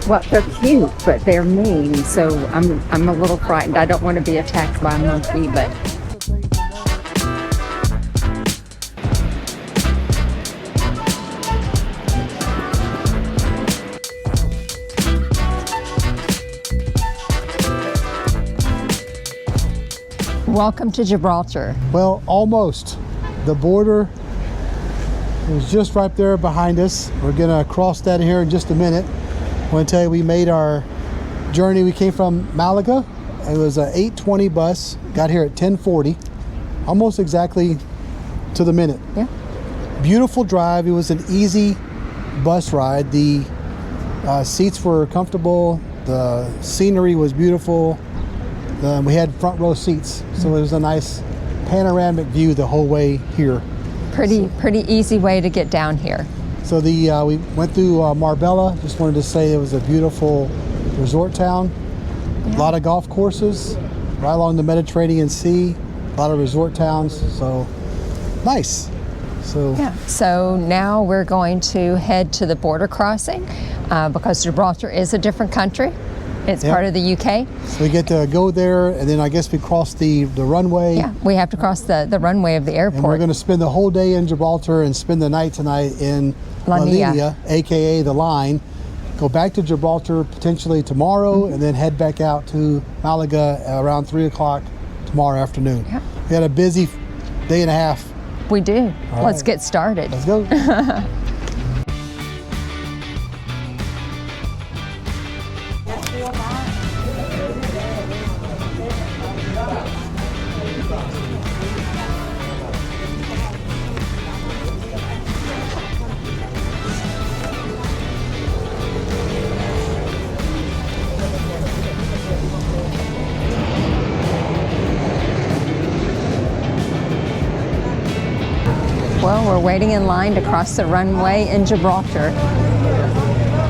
Well, they're cute, but they're mean, so I'm a little frightened. I don't want to be attacked by a monkey, but. Welcome to Gibraltar. Well, almost. The border is just right there behind us. We're gonna cross that here in just a minute. I want to tell you, we made our journey. We came from Malaga. It was an 8:20 bus. Got here at 10:40, almost exactly to the minute. Yeah. Beautiful drive. It was an easy bus ride. The seats were comfortable. The scenery was beautiful. We had front row seats, so it was a nice panoramic view the whole way here. Pretty easy way to get down here. So we went through Marbella. Just wanted to say it was a beautiful resort town. Yeah. A lot of golf courses right along the Mediterranean Sea. A lot of resort towns. So nice. So yeah. So now we're going to head to the border crossing because Gibraltar is a different country. It's part of the UK. So we get to go there, and then I guess we cross the runway. Yeah, we have to cross the runway of the airport. And we're going to spend the whole day in Gibraltar and spend the night tonight in La Linea, aka the Line. Go back to Gibraltar potentially tomorrow, and then head back out to Malaga around 3 o'clock tomorrow afternoon. Yeah. We had a busy day and a half. We do. Let's get started. Let's go. Well, we're waiting in line to cross the runway in Gibraltar.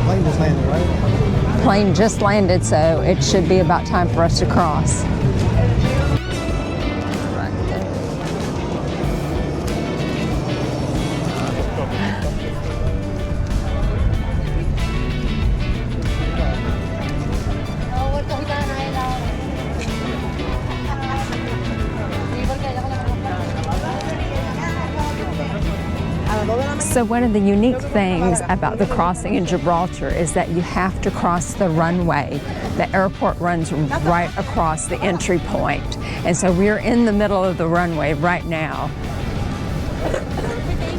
Plane just landed, right? Plane just landed, so it should be about time for us to cross. Right there. So one of the unique things about the crossing in Gibraltar is that you have to cross the runway. The airport runs right across the entry point. And so we're in the middle of the runway right now.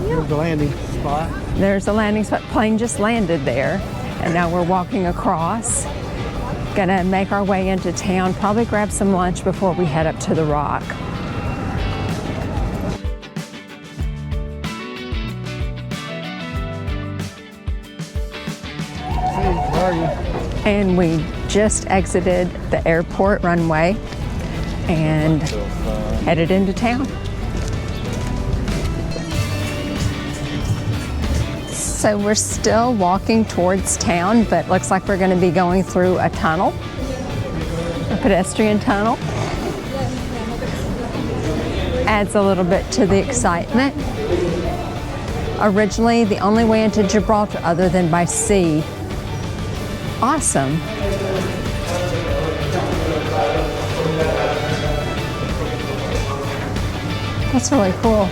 Here's the landing spot. There's a landing spot. Plane just landed there. And now we're walking across. Gonna make our way into town, probably grab some lunch before we head up to the Rock. And we just exited the airport runway and headed into town. So we're still walking towards town, but looks like we're going to be going through a tunnel, a pedestrian tunnel. Adds a little bit to the excitement. Originally, the only way into Gibraltar other than by sea. Awesome. That's really cool.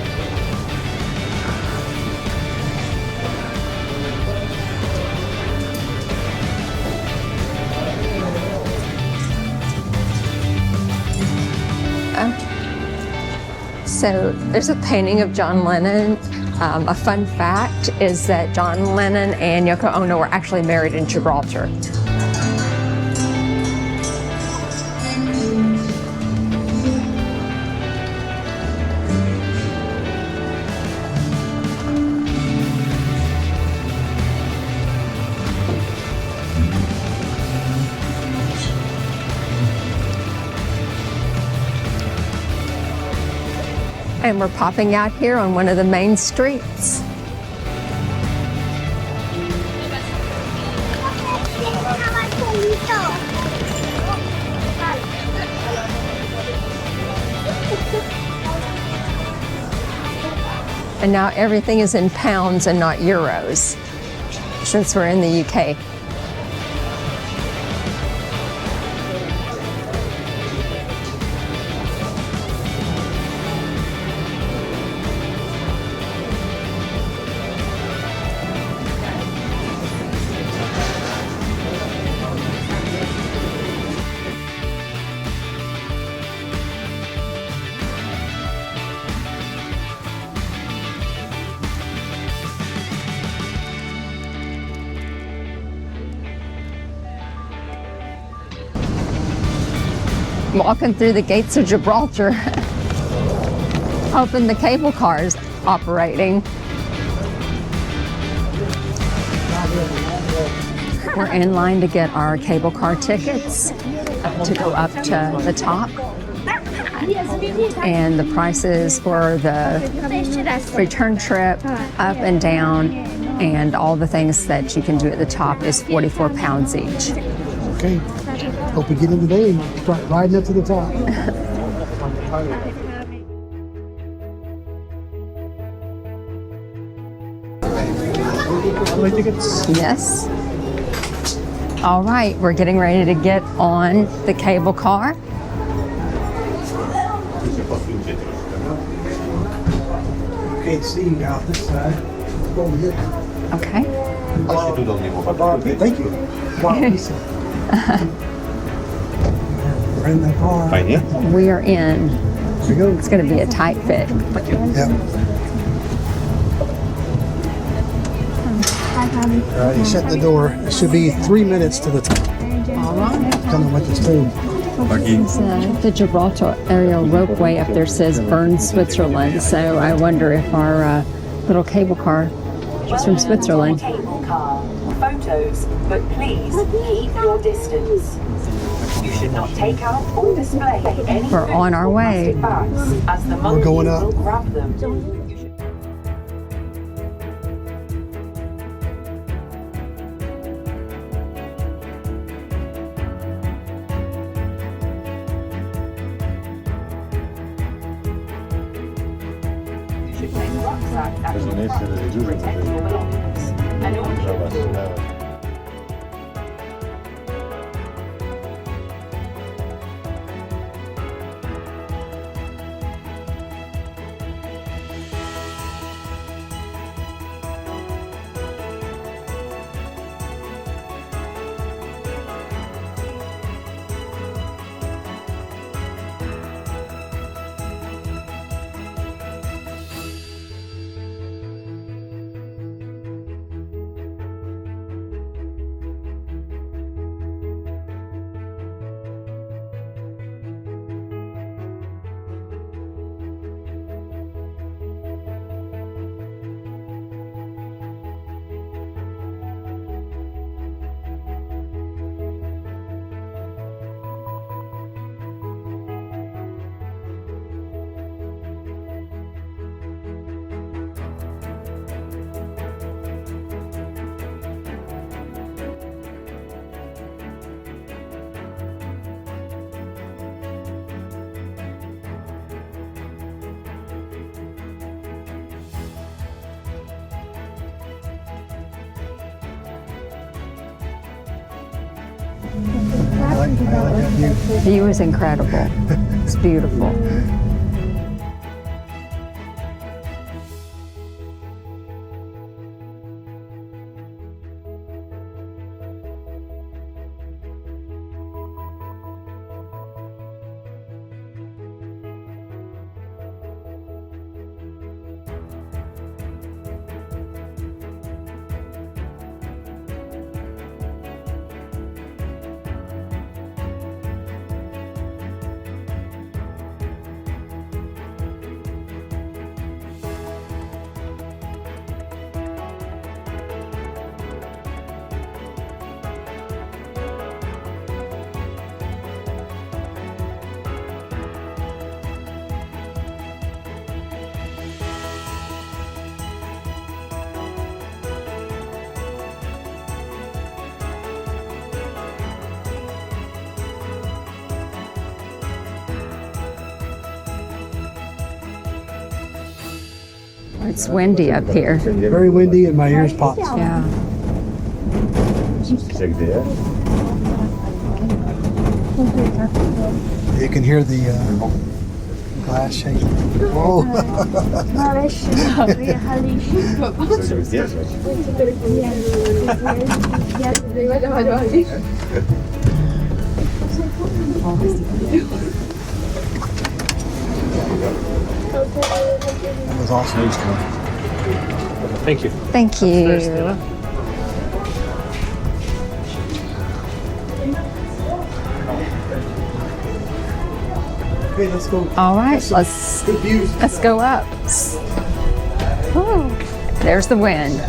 So there's a painting of John Lennon. A fun fact is that John Lennon and Yoko Ono were actually married in Gibraltar. And we're popping out here on one of the main streets. And now everything is in pounds and not euros, since we're in the UK. Walking through the gates of Gibraltar, hoping the cable car is operating. We're in line to get our cable car tickets to go up to the top. And the prices for the return trip, up and down, and all the things that you can do at the top is £44 each. Okay. Hope we get in today and start riding up to the top. Yes. All right, we're getting ready to get on the cable car. Okay, see you out this side. Over here. Okay. Thank you. We're in the car. Fine, yeah? We are in. Here we go. It's going to be a tight fit. Yep. All right, you shut the door. It should be 3 minutes to the top. All right. Tell them what this too. It's, the Gibraltar aerial ropeway up there says Bern, Switzerland. So I wonder if our little cable car is from Switzerland. Cable car. Photos, but please keep your distance. You should not take out or display any We're on our way. bags, as the monkey going up. will grab them. You should take a rucksack at your front to protect your belongings. And all The view is incredible. It's beautiful. It's windy up here. Very windy and my ears popped. Yeah. You can hear the glass shaking. Whoa. That was awesome. Thank you. Thank you. Okay, let's go. All right, let's go up. Woo. There's the wind.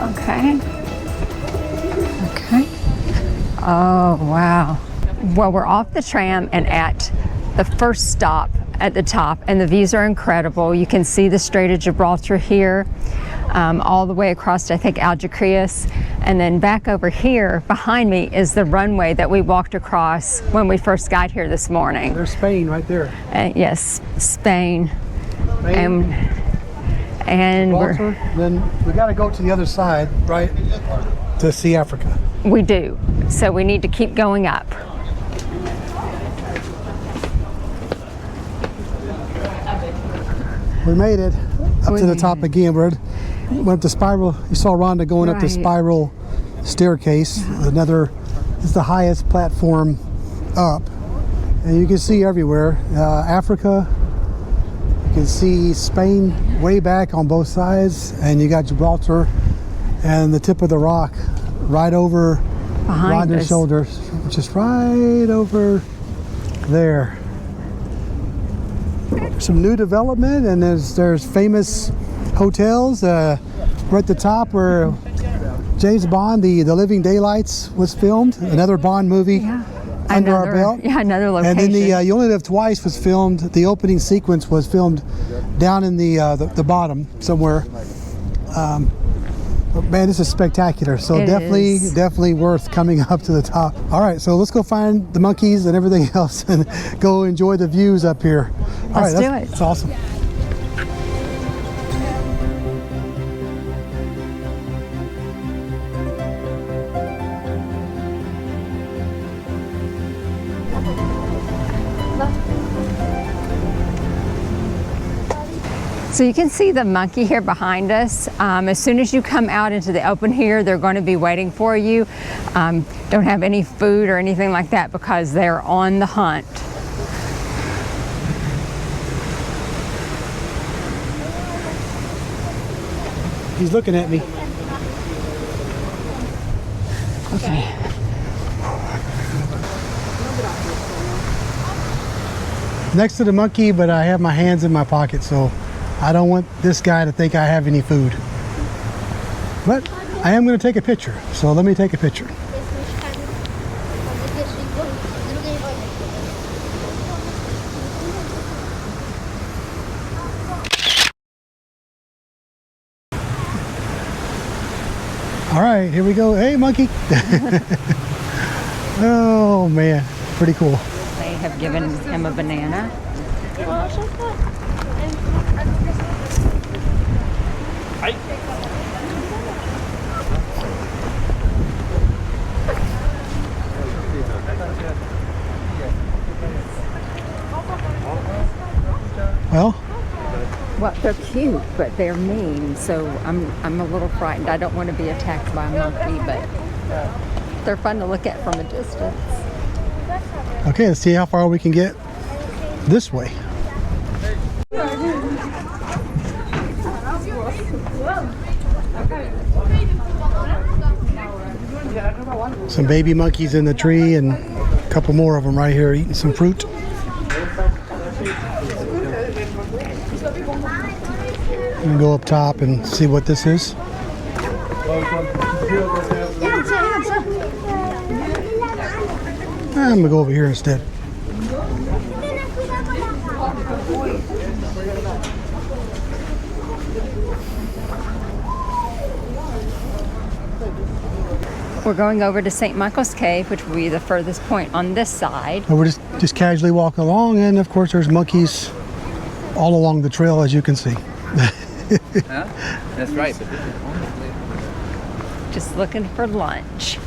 Okay. Okay. Oh, wow. Well, we're off the tram and at the first stop at the top, and the views are incredible. You can see the Strait of Gibraltar here, all the way across, I think, Algeciras. And then back over here behind me is the runway that we walked across when we first got here this morning. There's Spain right there. Yes, Spain. And Gibraltar, then we got to go to the other side, right, to see Africa. we do. So we need to keep going up. We made it up to the top again. We went up the spiral. You saw Rhonda going up the spiral staircase. This is the highest platform up, and you can see everywhere. Africa. You can see Spain way back on both sides, and you got Gibraltar and the tip of the rock right over behind Rhonda's us. shoulders, just right over there. Some new development, and there's famous hotels. We're at the top where James Bond, the Living Daylights, was filmed. Another Bond movie under our belt. Yeah, another location. And then the You Only Live Twice was filmed. The opening sequence was filmed down in the bottom somewhere. But man, this is spectacular. So It is. definitely worth coming up to the top. All right, so let's go find the monkeys and everything else and go enjoy the views up here. All Let's right, do it. That's awesome. So you can see the monkey here behind us. As soon as you come out into the open here, they're going to be waiting for you. Don't have any food or anything like that because they're on the hunt. He's looking at me. Okay. Next to the monkey, but I have my hands in my pocket, so I don't want this guy to think I have any food. But I am going to take a picture, so let me take a picture. All right, here we go. Hey, monkey. Oh, man. Pretty cool. They have given him a banana. Well, they're cute, but they're mean, so I'm a little frightened. I don't want to be attacked by a monkey, but they're fun to look at from a distance. Okay, let's see how far we can get this way. Some baby monkeys in the tree and a couple more of them right here eating some fruit. I'm gonna go up top and see what this is. I'm gonna go over here instead. We're going over to St. Michael's Cave, which will be the furthest point on this side. And we're just casually walking along, and of course there's monkeys all along the trail, as you can see. That's right. Just looking for lunch.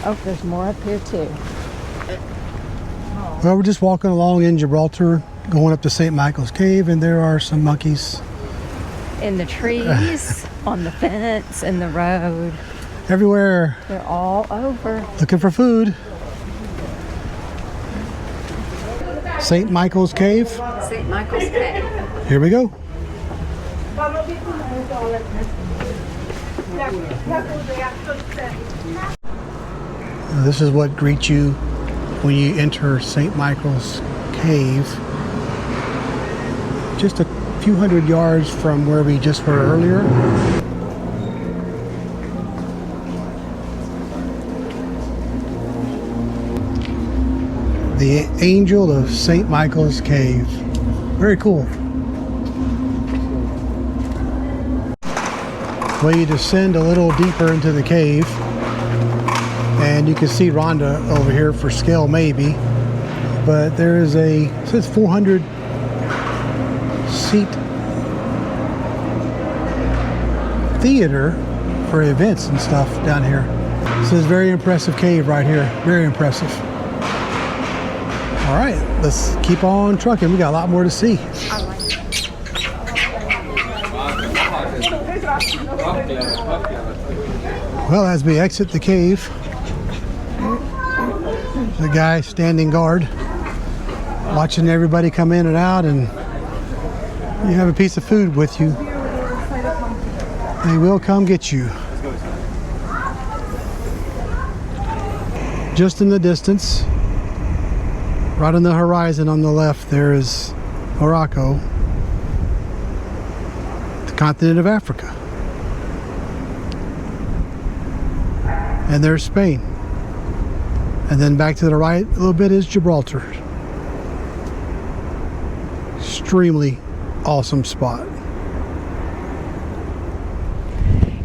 Oh, there's more up here too. Well, we're just walking along in Gibraltar, going up to St. Michael's Cave, and there are some monkeys. In the trees, on the fence, in the road. Everywhere. They're all over. Looking for food. St. Michael's Cave. St. Michael's Cave. Here we go. This is what greets you when you enter St. Michael's Cave. Just a few hundred yards from where we just were earlier. The Angel of St. Michael's Cave. Very cool. Well, you descend a little deeper into the cave, and you can see Rhonda over here for scale maybe, but there is it says 400 seat theater for events and stuff down here. This is a very impressive cave right here. Very impressive. All right, let's keep on trucking. We got a lot more to see. Well, as we exit the cave, the guy standing guard, watching everybody come in and out, and you have a piece of food with you, they will come get you. Just in the distance, right on the horizon on the left, there is Morocco, the continent of Africa. And there's Spain. And then back to the right a little bit is Gibraltar. Extremely awesome spot.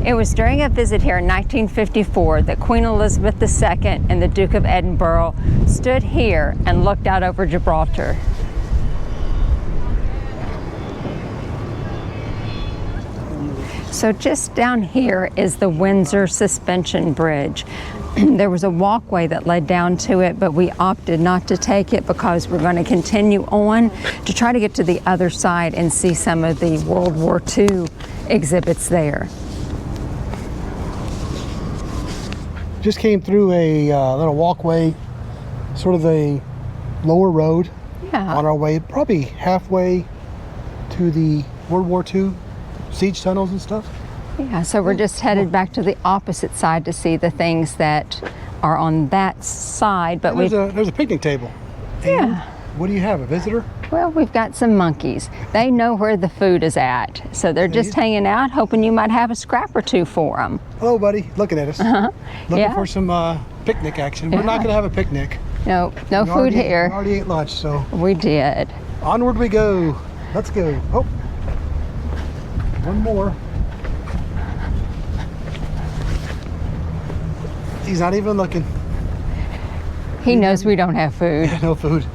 It was during a visit here in 1954 that Queen Elizabeth II and the Duke of Edinburgh stood here and looked out over Gibraltar. So just down here is the Windsor Suspension Bridge. There was a walkway that led down to it, but we opted not to take it because we're going to continue on to try to get to the other side and see some of the World War II exhibits there. Just came through a little walkway, sort of a lower road on our way, probably halfway to the World War II Seige Tunnels and stuff. Yeah, so we're just headed back to the opposite side to see the things that are on that side. But there's a picnic table. Yeah. And what do you have, a visitor? Well, we've got some monkeys. They know where the food is at, so they're just hanging out, hoping you might have a scrap or two for them. Hello, buddy. Looking at us. Looking for some picnic action. We're not going to have a picnic. No food here. We already ate lunch, so. We did. Onward we go. Let's go. Oh, one more. He's not even looking. He knows we don't have food. Yeah, no food.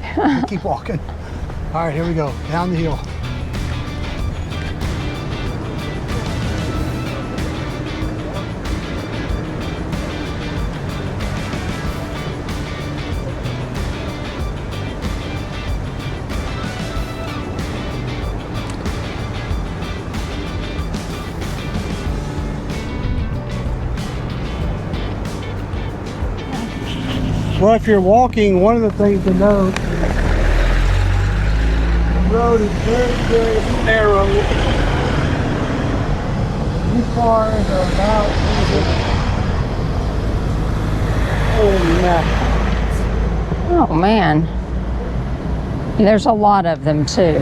Keep walking. All right, here we go. Down the hill. Well, if you're walking, one of the things to note, the road is very, very narrow. These cars are about, holy mackerel. Oh man. There's a lot of them too.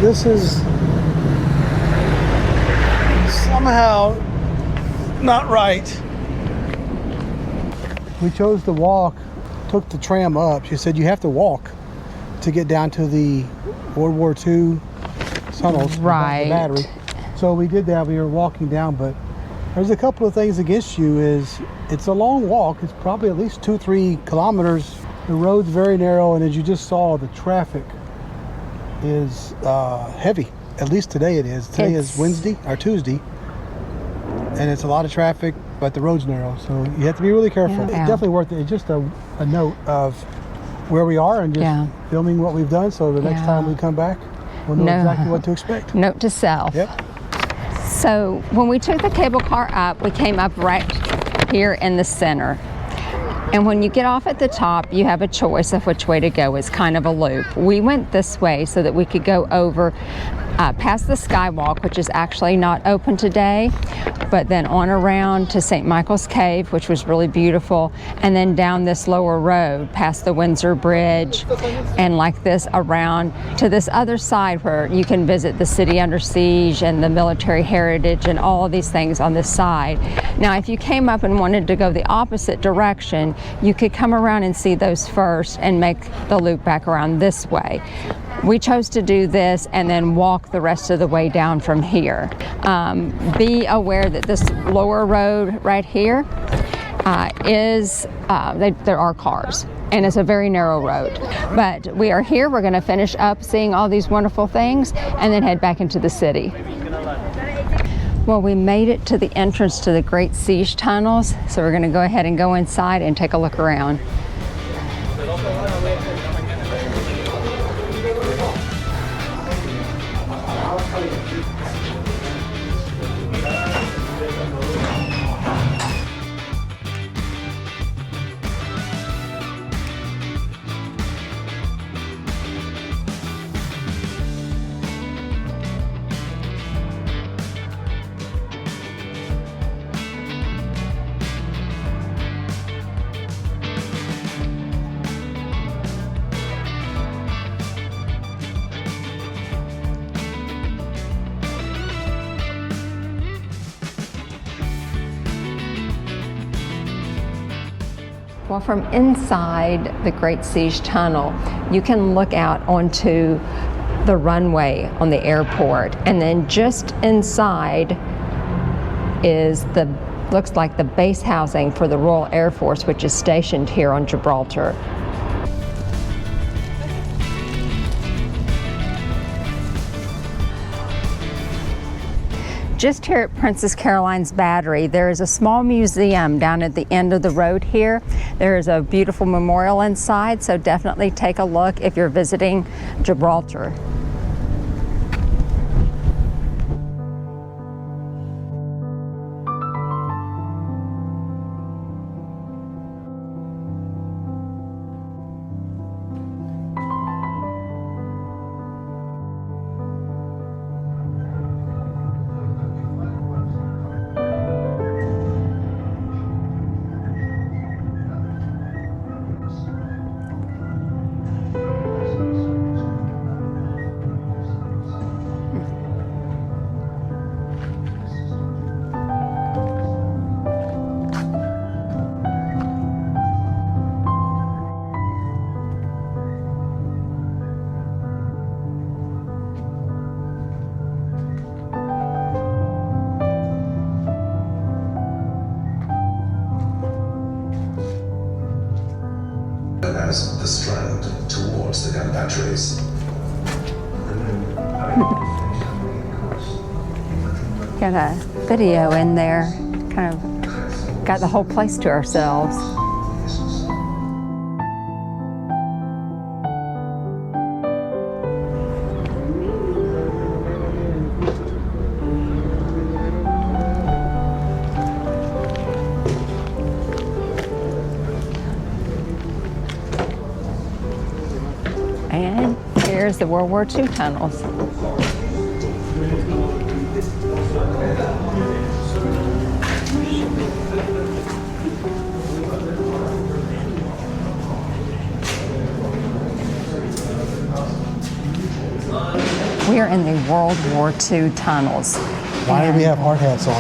This is somehow not right. We chose to walk, took the tram up. She said you have to walk to get down to the World War II tunnels. Right. The battery. So we did that. We were walking down, but There's a couple of things against you. Is it's a long walk. It's probably at least 2-3 kilometers. The road's very narrow, and as you just saw, the traffic is heavy. At least today it is. Today is Wednesday or Tuesday, and it's a lot of traffic, but the road's narrow, so you have to be really careful. It's definitely worth it. It's just a note of where we are and just filming what we've done, so the next time we come back, we'll know exactly what to expect. Note to self. Yep. So when we took the cable car up, we came up right here in the center. And when you get off at the top, you have a choice of which way to go. It's kind of a loop. We went this way so that we could go over past the skywalk, which is actually not open today, but then on around to St. Michael's Cave, which was really beautiful, and then down this lower road past the Windsor Bridge, and like this around to this other side where you can visit the city under siege and the military heritage and all of these things on this side. Now, if you came up and wanted to go the opposite direction, you could come around and see those first and make the loop back around this way. We chose to do this and then walk the rest of the way down from here. Be aware that this lower road right here there are cars, and it's a very narrow road. But we are here, we're gonna finish up seeing all these wonderful things and then head back into the city. Well, we made it to the entrance to the Great Seige Tunnels, so we're gonna go ahead and go inside and take a look around. Well, from inside the Great Seige Tunnel, you can look out onto the runway on the airport, and then just inside is looks like the base housing for the Royal Air Force, which is stationed here on Gibraltar. Just here at Princess Caroline's Battery, there is a small museum down at the end of the road here. There is a beautiful memorial inside, so definitely take a look if you're visiting Gibraltar. As the strand towards the gun batteries. Got a video in there, kind of got the whole place to ourselves. And here's the World War II tunnels. We are in the World War II tunnels. Why do we have hard hats on?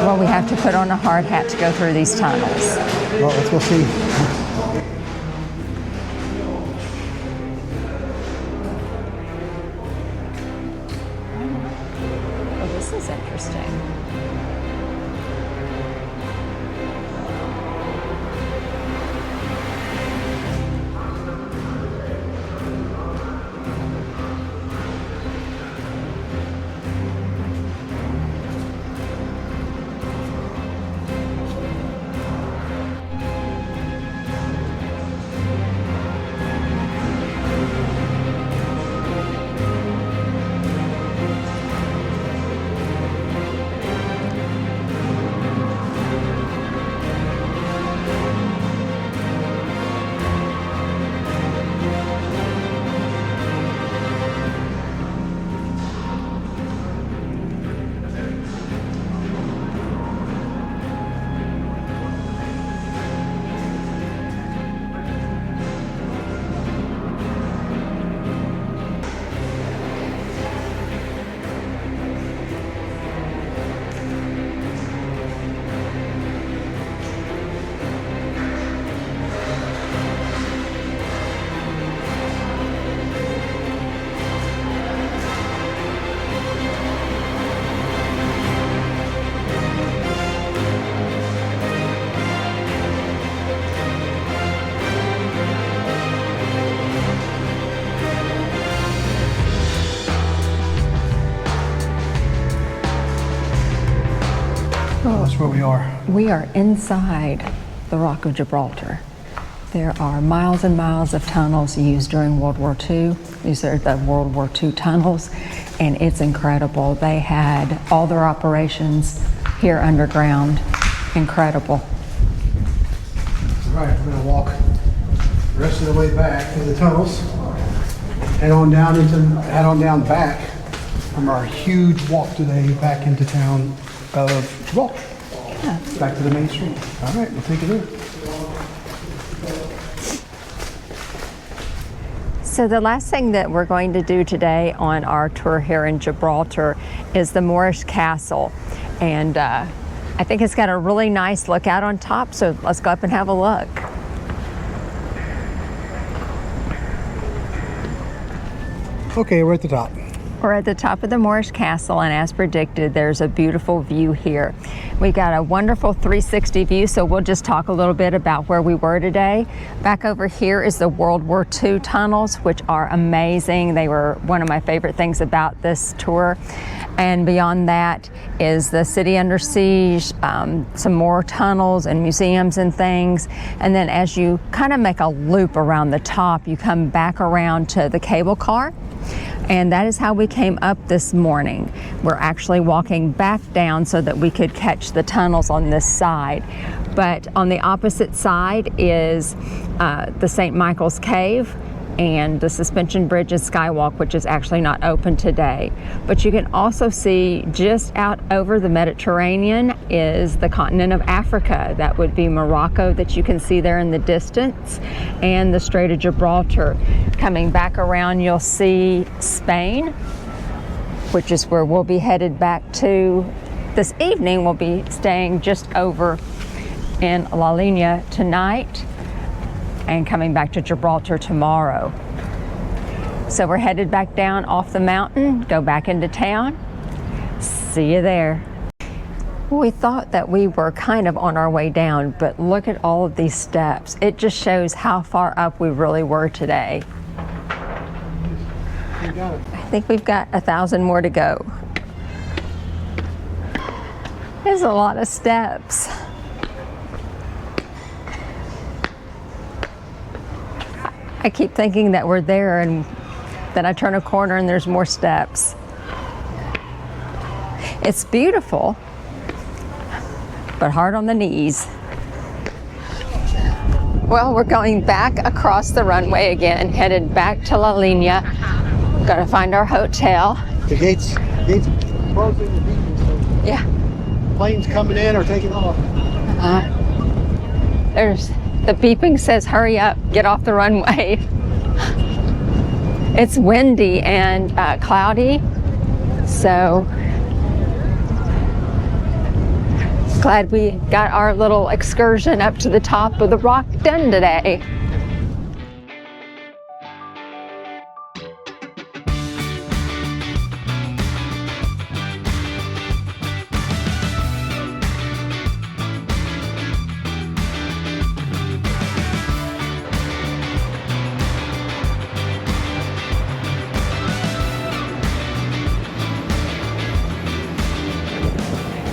Well, we have to put on a hard hat to go through these tunnels. Well, let's go see. Oh, this is interesting. That's where we are. We are inside the Rock of Gibraltar. There are miles and miles of tunnels used during World War II. These are the World War II tunnels, and it's incredible. They had all their operations here underground. Incredible. All right, we're gonna walk the rest of the way back to the tunnels. Head on down back from our huge walk today back into town of Gibraltar. Yeah. Back to the main street. All right, we'll take it in. So the last thing that we're going to do today on our tour here in Gibraltar is the Moorish Castle. And I think it's got a really nice lookout on top, so let's go up and have a look. Okay, we're at the top. We're at the top of the Moorish Castle, and as predicted, there's a beautiful view here. We've got a wonderful 360 view, so we'll just talk a little bit about where we were today. Back over here is the World War II tunnels, which are amazing. They were one of my favorite things about this tour. And beyond that is the city under siege, some more tunnels and museums and things. And then as you kind of make a loop around the top, you come back around to the cable car. And that is how we came up this morning. We're actually walking back down so that we could catch the tunnels on this side. But on the opposite side is the St. Michael's Cave and the suspension bridge and skywalk, which is actually not open today. But you can also see just out over the Mediterranean is the continent of Africa. That would be Morocco that you can see there in the distance, and the Strait of Gibraltar. Coming back around, you'll see Spain, which is where we'll be headed back to this evening. We'll be staying just over in La Linea tonight and coming back to Gibraltar tomorrow. So we're headed back down off the mountain, go back into town. See you there. We thought that we were kind of on our way down, but look at all of these steps. It just shows how far up we really were today. I think we've got 1,000 more to go. There's a lot of steps. I keep thinking that we're there, and then I turn a corner and there's more steps. It's beautiful, but hard on the knees. Well, we're going back across the runway again, headed back to La Linea. Gotta find our hotel. The gates closing, the beacon, so Yeah. planes coming in or taking off. There's the beeping says, hurry up, get off the runway. It's windy and cloudy, so glad we got our little excursion up to the top of the rock done today.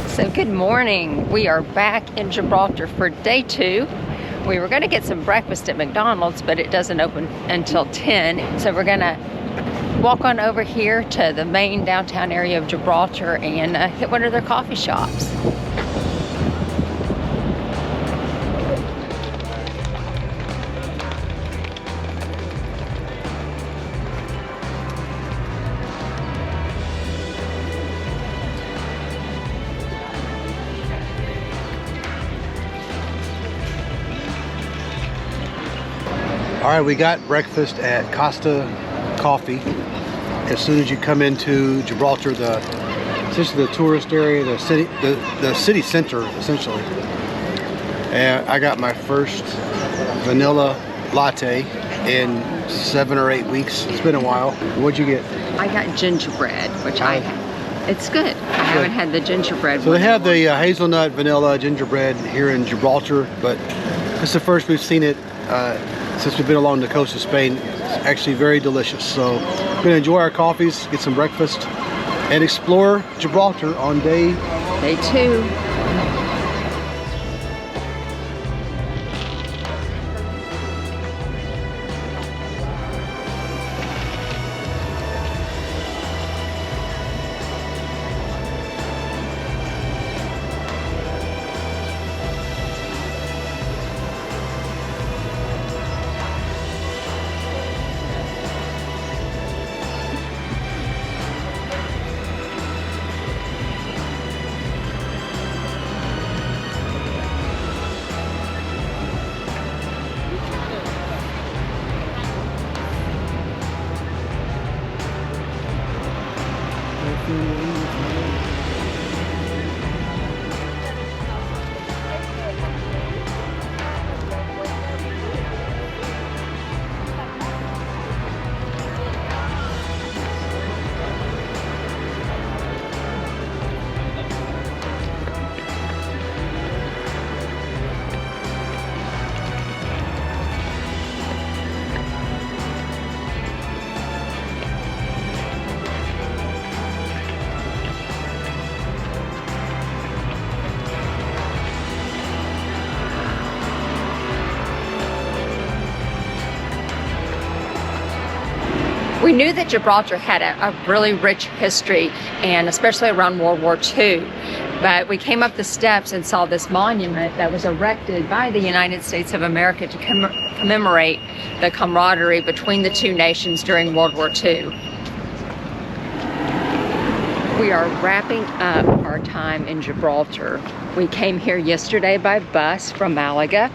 So good morning. We are back in Gibraltar for day 2. We were going to get some breakfast at McDonald's, but it doesn't open until 10. So we're going to walk on over here to the main downtown area of Gibraltar and hit one of their coffee shops. All right, we got breakfast at Costa Coffee. As soon as you come into Gibraltar, essentially the tourist area, the city center, essentially. And I got my first vanilla latte in 7 or 8 weeks. It's been a while. What'd you get? I got gingerbread, which it's good. I haven't had the gingerbread. So they have the hazelnut vanilla gingerbread here in Gibraltar, but it's the first we've seen it since we've been along the coast of Spain. It's actually very delicious. So we're gonna enjoy our coffees, get some breakfast, and explore Gibraltar on day 2. We knew that Gibraltar had a really rich history, and especially around World War II. But we came up the steps and saw this monument that was erected by the United States of America to commemorate the camaraderie between the two nations during World War II. We are wrapping up our time in Gibraltar. We came here yesterday by bus from Malaga,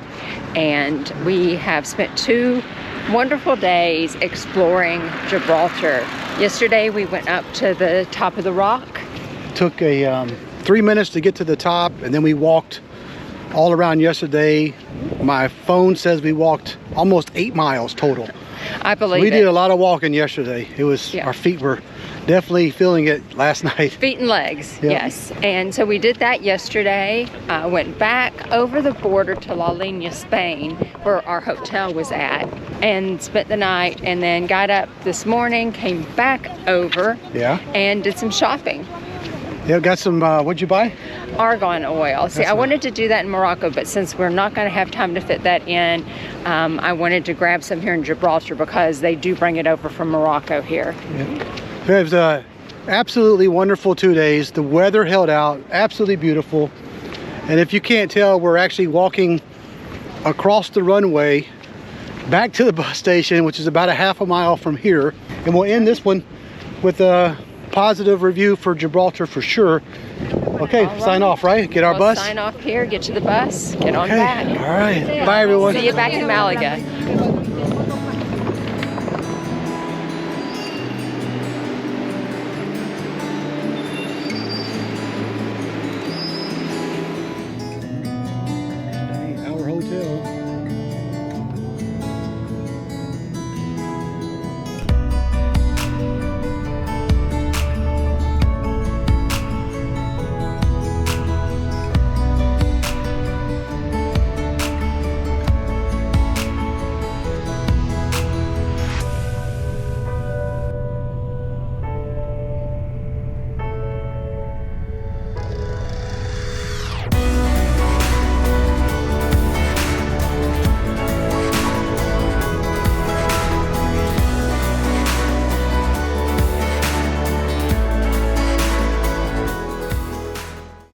and we have spent 2 wonderful days exploring Gibraltar. Yesterday we went up to the top of the rock. Took a 3 minutes to get to the top, and then we walked all around yesterday. My phone says we walked almost 8 miles total. I believe we did a lot of walking yesterday. It was, yeah. Our feet were definitely feeling it last night. Feet and legs, Yep. Yes. And so we did that yesterday. Went back over the border to Malaga Spain, where our hotel was at, and spent the night, and then got up this morning, came back over, Yeah. and did some shopping. Yeah, got some, what'd you buy? Argan oil. See, That's I wanted to do that in Morocco, but since we're not going to have time to fit that in, I wanted to grab some here in Gibraltar because they do bring it over from Morocco here. Yeah. It was a absolutely wonderful 2 days. The weather held out, absolutely beautiful. And if you can't tell, we're actually walking across the runway back to the bus station, which is about a half a mile from here. And we'll end this one with a positive review for Gibraltar for sure. Okay, All right. Sign off, right? Get our We'll bus. sign off here, get to the bus, get on Okay, back. all right. Bye, everyone. See you back in Malaga.